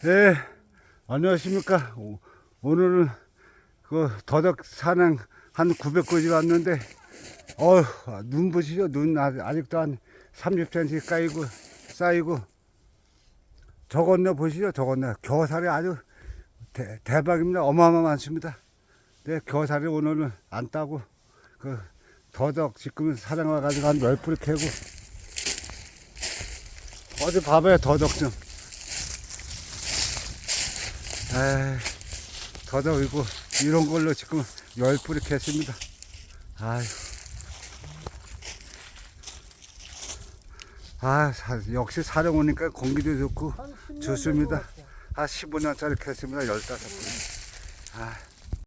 네, 안녕하십니까. 오늘은 그 더덕 산행 한 900거지 왔는데, 눈 보시죠? 눈 아직도 한 30cm 쌓이고, 저건너 보시죠? 저건너. 겨살이 아주 대박입니다. 어마어마하십니다. 네, 겨살이 오늘은 안 따고, 그 더덕 지금 사냥 와가지고 한 10뿌리 캐고, 어디 봐봐요, 더덕 좀. 더덕이고 이런 걸로 지금 10뿌리 캤습니다. 아유. 역시 사령 오니까 공기도 좋고 좋습니다. 한 15년짜리 캤습니다. 15뿌리.